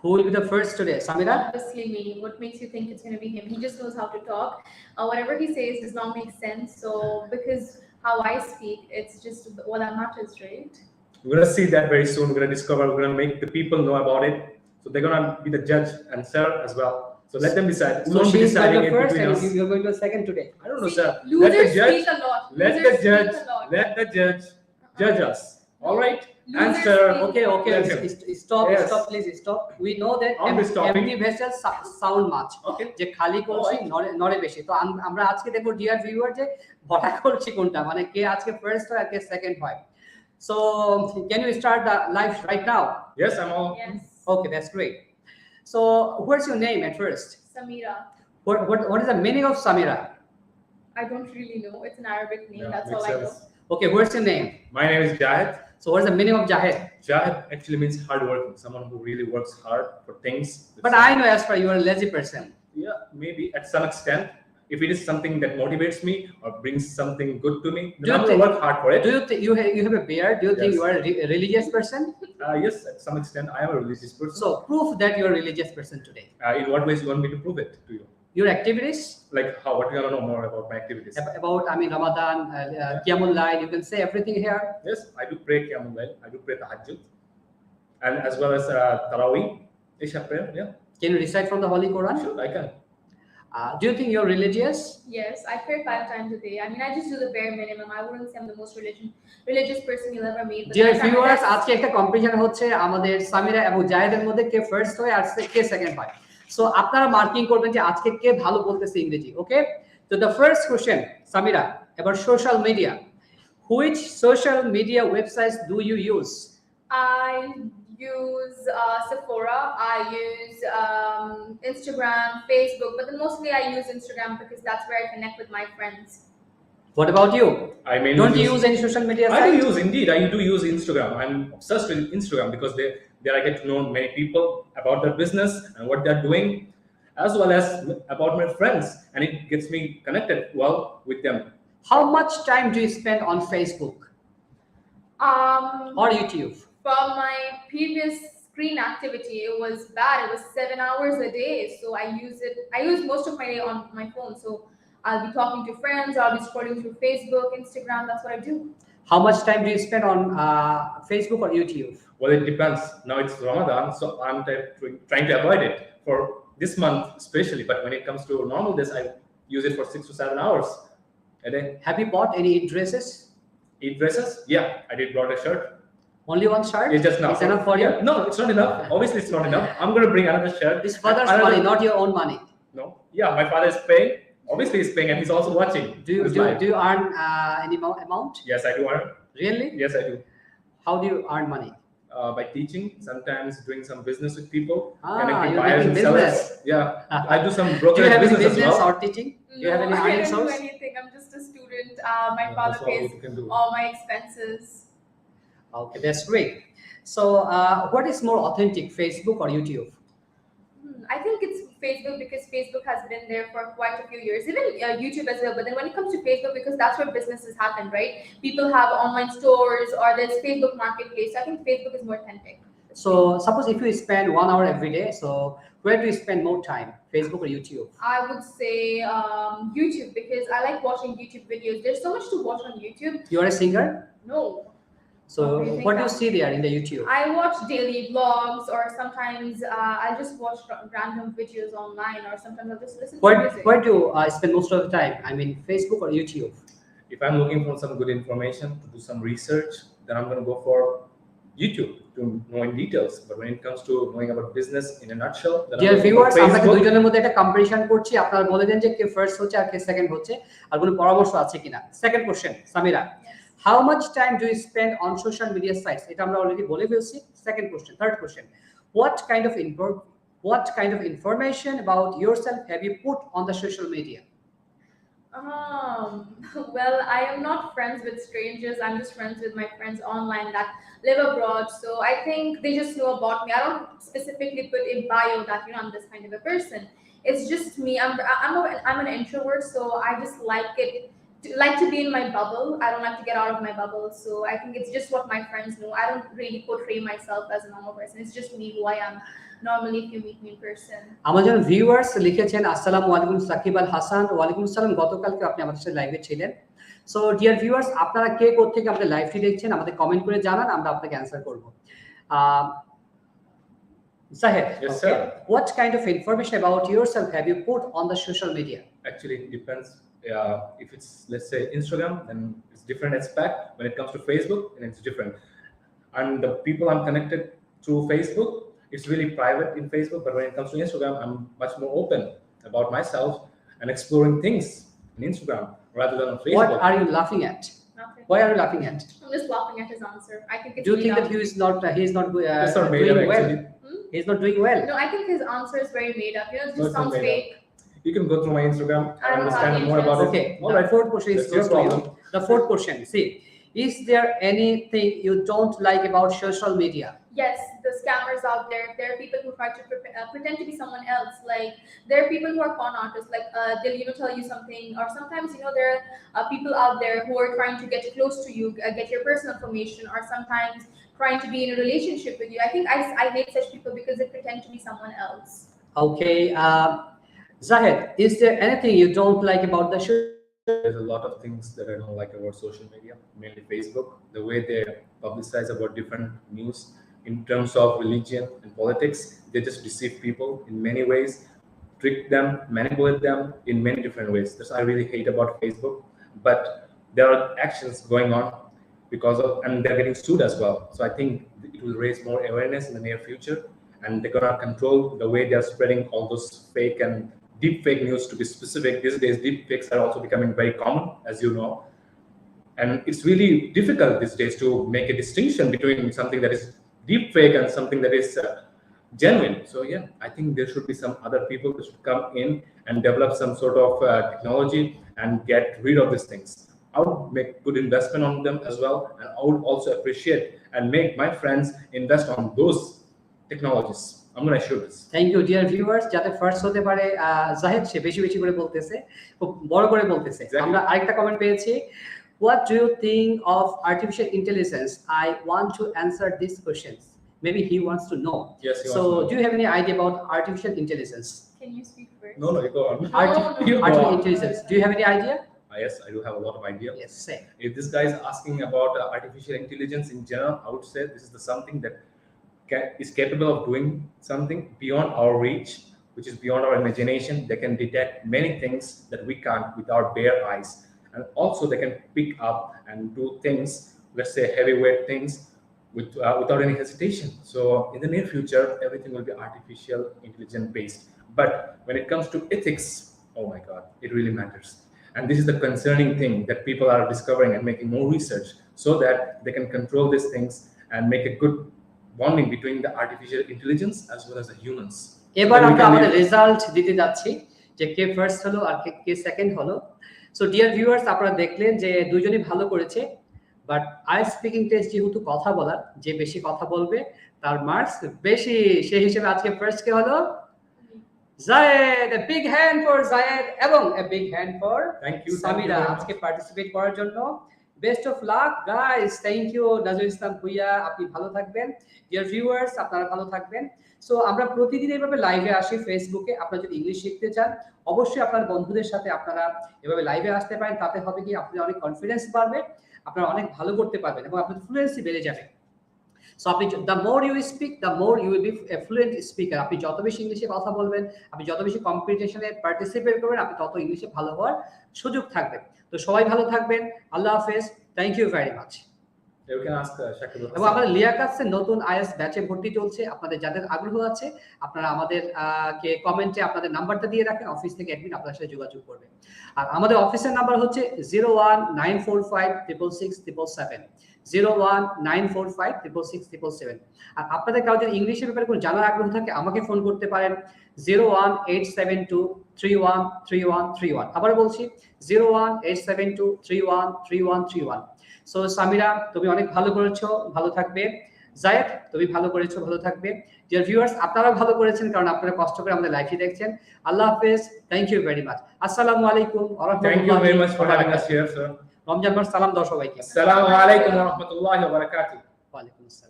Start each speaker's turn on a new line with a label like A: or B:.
A: Who will be the first today? Samira?
B: Obviously me. What makes you think it's going to be him? He just knows how to talk. Whatever he says does not make sense. So because how I speak, it's just what that matters, right?
C: We're gonna see that very soon. We're gonna discover. We're gonna make the people know about it. So they're gonna be the judge and sir as well. So let them decide. We
A: So
C: won't be
A: she's going
C: deciding
A: to
C: it
A: first
C: between
A: and
C: us.
A: you're going to second today.
C: I don't know,
B: See,
C: sir. Let
B: losers
C: the judge.
B: speak a lot.
C: Let
B: Losers
C: the judge.
B: speak a lot.
C: Let the judge judge us. All right.
B: Losers
C: Answer.
B: speak-
A: Okay,
C: Let him.
A: stop,
C: Yes.
A: stop, please stop. We know that
C: Aren't we stopping?
A: empty vessels sound much.
C: Okay.
A: যে খালি কলসি নড়ে বেশি। তো আমরা আজকে দেখব dear viewer যে ভরা কলসি কোনটা, মানে কে আজকে ফার্স্ট হয় আর কে সেকেন্ড হয়। So can you start the live right now?
C: Yes, I'm all.
B: Yes.
A: Okay, that's great. So what's your name at first?
B: Samira.
A: What is the meaning of Samira?
B: I don't really know. It's an Arabic name.
C: Yeah,
B: That's
C: makes
B: all I know.
C: sense.
A: Okay, what's your name?
C: My name is Jahid.
A: So what's the meaning of Jahid?
C: Jahid actually means hardworking, someone who really works hard for things.
A: But I know as far you are a lazy person.
C: Yeah, maybe at some extent. If it is something that motivates me or brings something good to me,
A: Do
C: then
A: you
C: I'm gonna
A: think-
C: work hard for it.
A: Do you think you have a beard? Do you think
C: Yes.
A: you are a religious person?
C: Yes, at some extent, I am a religious person.
A: So prove that you're a religious person today.
C: In what ways you want me to prove it to you?
A: Your activities
C: Like how? What do you want to know more about my activities?
A: about, I mean, Ramadan, Qiyamul Layl, you can say everything here.
C: Yes, I do pray Qiyamul Layl, I do pray Tahajjud, and as well as Taraweeh, Isha prayer. Yeah,
A: Can you recite from the Holy Quran?
C: sure, I can.
A: Do you think you're religious?
B: Yes, I pray 5 times a day. I mean, I just do the bare minimum. I wouldn't say I'm the most religious person you'll ever meet. But
A: Dear
B: I try my
A: viewers,
B: best.
A: আজকে একটা competition হচ্ছে আমাদের সামিরা এবং জায়েদের মধ্যে কে first হয় আর কে second হয়। So আপনারা marking করবেন যে আজকে কে ভালো বলতেছে ইংরেজি। ওকে, তো দ্য ফার্স্ট কোশ্চেন সামিরা, এবার social media. Which social media websites do you use?
B: I use Sephora. I use Instagram, Facebook, but then mostly I use Instagram because that's where I connect with my friends.
A: What about you?
C: I mainly
A: Don't you use any social media
C: I
A: site?
C: do use, indeed, I do use Instagram. I'm obsessed with Instagram because there I get to know many people about their business and what they're doing, as well as about my friends, and it gets me connected well with them.
A: How much time do you spend on Facebook or YouTube?
B: From my previous screen activity, it was bad. It was 7 hours a day. So I use most of my day on my phone. So I'll be talking to friends, I'll be scrolling through Facebook, Instagram. That's what I do.
A: How much time do you spend on Facebook or YouTube?
C: Well, it depends. Now it's Ramadan, so I'm trying to avoid it for this month especially. But when it comes to normal days, I use it for 6 to 7 hours a day.
A: Have you bought any dresses?
C: Eat dresses? Yeah, I did brought a shirt.
A: Only one shirt?
C: It's just enough.
A: It's enough for you?
C: No, it's not enough. Obviously, it's not enough. I'm gonna bring another shirt.
A: It's father's
C: Another-
A: money, not your own money.
C: No. Yeah, my father is paying. Obviously, he's paying, and he's also watching.
A: Do you earn any amount?
C: Yes, I do earn.
A: Really?
C: Yes, I do.
A: How do you earn money?
C: By teaching, sometimes doing some business with people,
A: Ah,
C: connecting
A: you're
C: buyers
A: doing
C: and sellers.
A: business.
C: Yeah, I do some
A: Do you
C: brokerage
A: have any
C: business as
A: business
C: well.
A: or teaching? Do you have any
B: No, I
A: earning
B: don't do
A: source?
B: anything. I'm just a student. My father
C: That's all
B: pays
C: you can do.
B: all my expenses.
A: Okay, that's great. So, what is more authentic, Facebook or YouTube?
B: I think it's Facebook because Facebook has been there for quite a few years, even YouTube as well. But then when it comes to Facebook, because that's where businesses happen, right? People have online stores or there's Facebook Marketplace. So I think Facebook is more authentic.
A: So, suppose if you spend 1 hour every day, so where do you spend more time, Facebook or YouTube?
B: I would say YouTube because I like watching YouTube videos. There's so much to watch on YouTube.
A: You are a singer,
B: No,
A: so
B: What do you think
A: what do you
B: that?
A: see there in the YouTube?
B: I watch daily vlogs, or sometimes I'll just watch random videos online, or sometimes I'll just listen to music.
A: Where do you spend most of the time? I mean, Facebook or YouTube?
C: If I'm looking for some good information to do some research, then I'm going to go for YouTube to know in details. But when it comes to knowing about business in a nutshell, then
A: Dear
C: I'm
A: viewers,
C: going
A: আমরা
C: for Facebook.
A: দুইজনের মধ্যে একটা competition করছি, আপনারা বলে দেন যে কে first হচ্ছে আর কে second হচ্ছে, আর কোনো পরামর্শ আছে কিনা। Second question, Samira, how much time do you spend on social media sites? এটা আমরা অলরেডি বলে ফেলছি। Second question, third question, what kind of information about yourself have you put on the social media?
B: Well, I am not friends with strangers. I'm just friends with my friends online that live abroad. So I think they just know about me. I don't specifically put in bio that I'm this kind of a person. It's just me. I'm an introvert, so I just like it like to be in my bubble. I don't like to get out of my bubble. So I think it's just what my friends know. I don't really portray myself as a normal person. It's just me, who I am normally if you meet me in person.
A: আমাদের viewers লিখেছেন আসসালামু আলাইকুম সাকিব আল হাসান। ওয়ালাইকুম আসসালাম, গতকালকে আপনি আমাদের সাথে লাইভে ছিলেন। সো ডিয়ার ভিউয়ার্স, আপনারা কে কোথা থেকে আমাদের লাইভটি দেখছেন আমাদের কমেন্ট করে জানান, আমরা আপনাকে অ্যানসার করব। Zahid,
C: Yes, sir.
A: What kind of information about yourself have you put on the social media?
C: Actually, it depends. If it's, let's say, Instagram, then it's different aspect. When it comes to Facebook, then it's different. And the people I'm connected through Facebook, it's really private in Facebook. But when it comes to Instagram, I'm much more open about myself and exploring things in Instagram rather than on Facebook.
A: What are you laughing at?
B: Nothing.
A: Why are you laughing at?
B: I'm just laughing at his answer. I think it's
A: Do you think
B: made
A: that
B: up.
A: he is not
C: It's not made
A: doing
C: up,
A: well?
C: actually.
A: He is not doing well.
B: No, I think his answer is very made up. You know, it
C: No,
B: just
C: it's not
B: sounds
C: made up.
B: fake.
C: You can go through my Instagram
B: I
C: and
B: don't
C: understand
B: have
C: more about it.
A: Okay,
C: All
A: the
C: right.
A: fourth question is
C: That's your
A: close to you.
C: problem.
A: The fourth question, see, is there anything you don't like about social media?
B: Yes, the scammers out there. There are people who try to pretend to be someone else. Like there are people who are con artists. Like they'll tell you something, or sometimes there are people out there who are trying to get close to you, get your personal information, or sometimes trying to be in a relationship with you. I think I hate such people because they pretend to be someone else.
A: Okay, Zahid, is there anything you don't like about the show?
C: There's a lot of things that I don't like about social media, mainly Facebook. The way they publicize about different news in terms of religion and politics, they just deceive people in many ways, trick them, manipulate them in many different ways. That's what I really hate about Facebook. But there are actions going on because of, and they're getting sued as well. So I think it will raise more awareness in the near future, and they're gonna control the way they're spreading all those fake and deep fake news. To be specific, these days deep fakes are also becoming very common, as you know, and it's really difficult these days to make a distinction between something that is deep fake and something that is genuine. So yeah, I think there should be some other people that should come in and develop some sort of technology and get rid of these things. I would make good investment on them as well, and I would also appreciate and make my friends invest on those technologies. I'm going to assure this.
A: Thank you, dear viewers. যাতে first হতে পারে জাহিদ, সে বেশি বেশি করে বলতেছে, খুব বড় করে বলতেছে।
C: Exactly.
A: আমরা আরেকটা কমেন্ট পেয়েছি, what do you think of artificial intelligence? I want to answer these questions. Maybe he wants to know.
C: Yes, he
A: So
C: wants to know.
A: do you have any idea about artificial intelligence?
B: Can you speak first?
C: No, you go on.
B: No.
C: You go
A: Artificial
C: on.
A: intelligence. Do you have any idea?
C: Yes, I do have a lot of idea.
A: Yes, say.
C: If this guy is asking about artificial intelligence in general, I would say this is something that is capable of doing something beyond our reach, which is beyond our imagination. They can detect many things that we can't with our bare eyes, and also they can pick up and do things, let's say heavyweight things, without any hesitation. So in the near future, everything will be artificial intelligence based. But when it comes to ethics, oh my God, it really matters. And this is the concerning thing that people are discovering and making more research so that they can control these things and make a good bonding between the artificial intelligence as well as the humans.
A: এবার
C: So we
A: আমরা
C: can
A: আমাদের
C: live-
A: result দিতে যাচ্ছি যে কে first হলো আর কে second হলো। So dear viewers, আপনারা দেখলেন যে দুইজনই ভালো করেছে, বাট আইএলটিএস স্পিকিং টেস্ট যেহেতু কথা বলার, যে বেশি কথা বলবে তার মার্কস বেশি, সেই হিসেবে আজকে ফার্স্ট কে হলো জায়েদ। a big hand for জায়েদ এবং a big hand for
C: Thank you.
A: Samira
C: very much.
A: আজকে পার্টিসিপেট করার জন্য। Best of luck guys, thank you Nazrul Islam Bhuiya, আপনি ভালো থাকবেন। ডিয়ার ভিউয়ার্স, আপনারা ভালো থাকবেন। সো আমরা প্রতিদিন এইভাবে লাইভে আসি ফেসবুকে। আপনারা যদি ইংলিশ শিখতে চান, অবশ্যই আপনার বন্ধুদের সাথে আপনারা এভাবে লাইভে আসতে পারেন। তাতে হবে কি, আপনাদের অনেক কনফিডেন্স বাড়বে, আপনারা অনেক ভালো করতে পারবেন এবং আপনাদের ফ্লুয়েন্সি বেড়ে যাবে। সো আপনি the more you speak, the more you will be a fluent speaker. আপনি যত বেশি ইংলিশে কথা বলবেন, আপনি যত বেশি কম্পিটিশনে পার্টিসিপেট করবেন, আপনি তত ইংলিশে ভালো হওয়ার সুযোগ থাকবে। তো সবাই ভালো থাকবেন, আল্লাহ হাফেজ, thank you very much.
C: You can ask Shakib.
A: এবং আমাদের লিয়াকাতের নতুন আইএলটিএস ব্যাচে ভর্তি চলছে। আপনাদের যাদের আগ্রহ আছে, আপনারা আমাদের কে কমেন্টে আপনাদের নাম্বারটা দিয়ে রাখেন, অফিস থেকে অ্যাডমিন আপনার সাথে যোগাযোগ করবে। আর আমাদের অফিসের নাম্বার হচ্ছে 01945666777 01945666777। আর আপনাদের কারো যদি ইংলিশের ব্যাপারে কোনো জানার আগ্রহ থাকে, আমাকে ফোন করতে পারেন 01872313131। আবার বলছি 01872313131। সো সামিরা, তুমি অনেক ভালো করেছো, ভালো থাকবে। জায়েদ, তুমি ভালো করেছো, ভালো থাকবে। ডিয়ার ভিউয়ার্স, আপনারা ভালো করেছেন কারণ আপনারা কষ্ট করে আমাদের লাইভটি দেখছেন। আল্লাহ হাফেজ, থ্যাংক ইউ ভেরি মাচ। আসসালামু আলাইকুম ওয়া
C: Thank you very much for having us
A: রাহমাতুল্লাহি।
C: here, sir.
A: রমজান মাস সালাম দাও সবাইকে।
C: Assalamu alaikum wa rahmatullahi wa barakatuh.
A: ওয়া আলাইকুম আসসালাম।